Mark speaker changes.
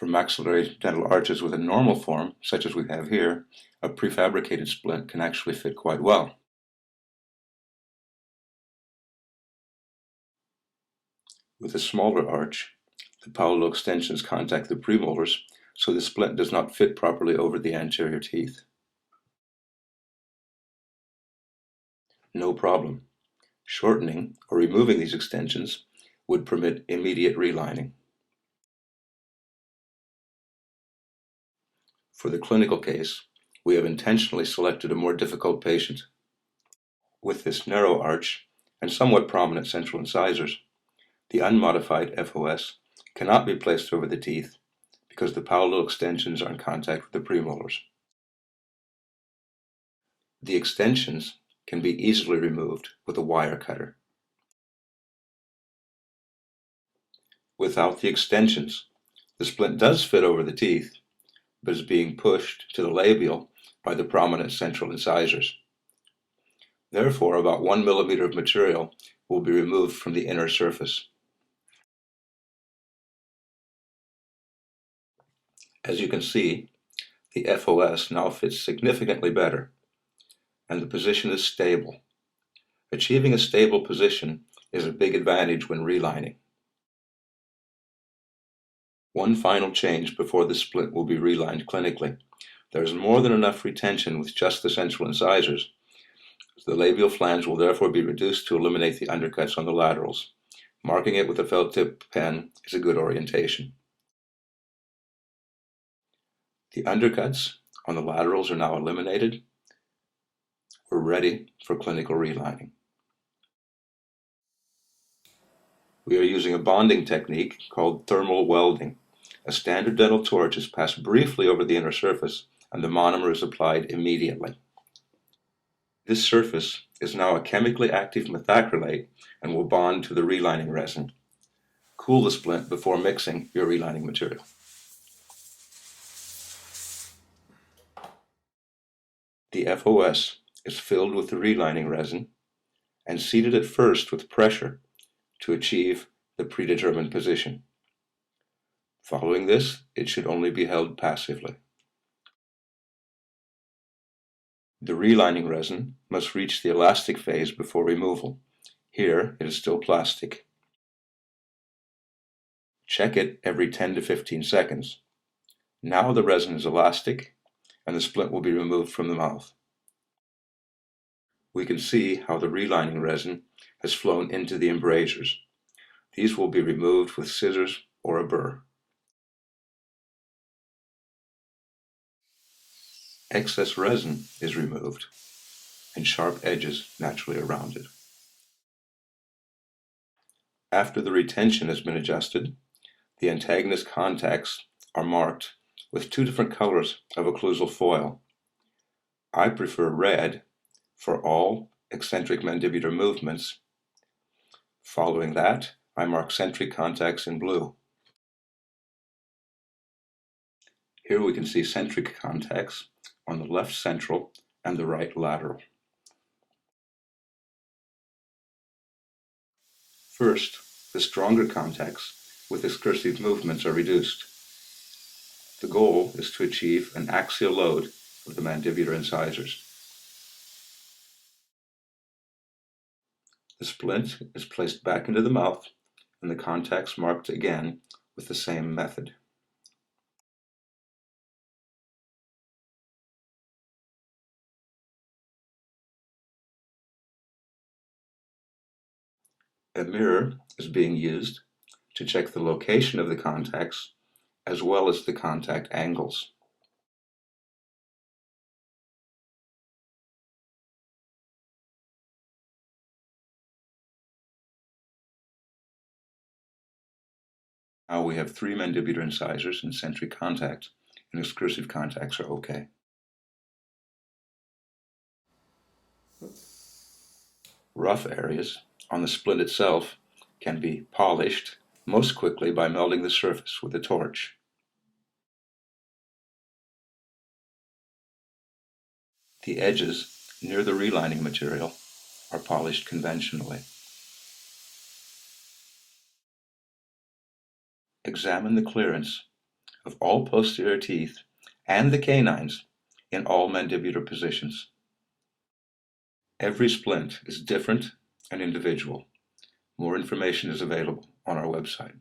Speaker 1: For maxillary dental arches with a normal form, such as we have here, a prefabricated splint can actually fit quite well. With a smaller arch, the palatal extensions contact the premolars, so the splint does not fit properly over the anterior teeth. No problem. Shortening or removing these extensions would permit immediate relining. For the clinical case, we have intentionally selected a more difficult patient. With this narrow arch and somewhat prominent central incisors, the unmodified FOS cannot be placed over the teeth because the palatal extensions are in contact with the premolars. The extensions can be easily removed with a wire cutter. Without the extensions, the splint does fit over the teeth, but is being pushed to the labial by the prominent central incisors. Therefore, about 1 millimeter of material will be removed from the inner surface. As you can see, the FOS now fits significantly better, and the position is stable. Achieving a stable position is a big advantage when relining. One final change before the splint will be relined clinically. There is more than enough retention with just the central incisors. The labial flange will therefore be reduced to eliminate the undercuts on the laterals. Marking it with a felt tip pen is a good orientation. The undercuts on the laterals are now eliminated. We're ready for clinical relining. We are using a bonding technique called thermal welding. A standard dental torch is passed briefly over the inner surface, and the monomer is applied immediately. This surface is now a chemically active methacrylate and will bond to the relining resin. Cool the splint before mixing your relining material. The FOS is filled with the relining resin and seated at first with pressure to achieve the predetermined position. Following this, it should only be held passively. The relining resin must reach the elastic phase before removal. Here, it is still plastic. Check it every 10 to 15 seconds. Now the resin is elastic, and the splint will be removed from the mouth. We can see how the relining resin has flown into the embrasures. These will be removed with scissors or a burr. Excess resin is removed, and sharp edges naturally are rounded. After the retention has been adjusted, the antagonist contacts are marked with 2 different colors of occlusal foil. I prefer red for all eccentric mandibular movements. Following that, I mark centric contacts in blue. Here we can see centric contacts on the left central and the right lateral. First, the stronger contacts with excursive movements are reduced. The goal is to achieve an axial load of the mandibular incisors. The splint is placed back into the mouth and the contacts marked again with the same method. A mirror is being used to check the location of the contacts as well as the contact angles. Now we have 3 mandibular incisors in centric contact, and excursive contacts are okay. Rough areas on the splint itself can be polished most quickly by melting the surface with a torch. The edges near the relining material are polished conventionally. Examine the clearance of all posterior teeth and the canines in all mandibular positions. Every splint is different and individual. More information is available on our website.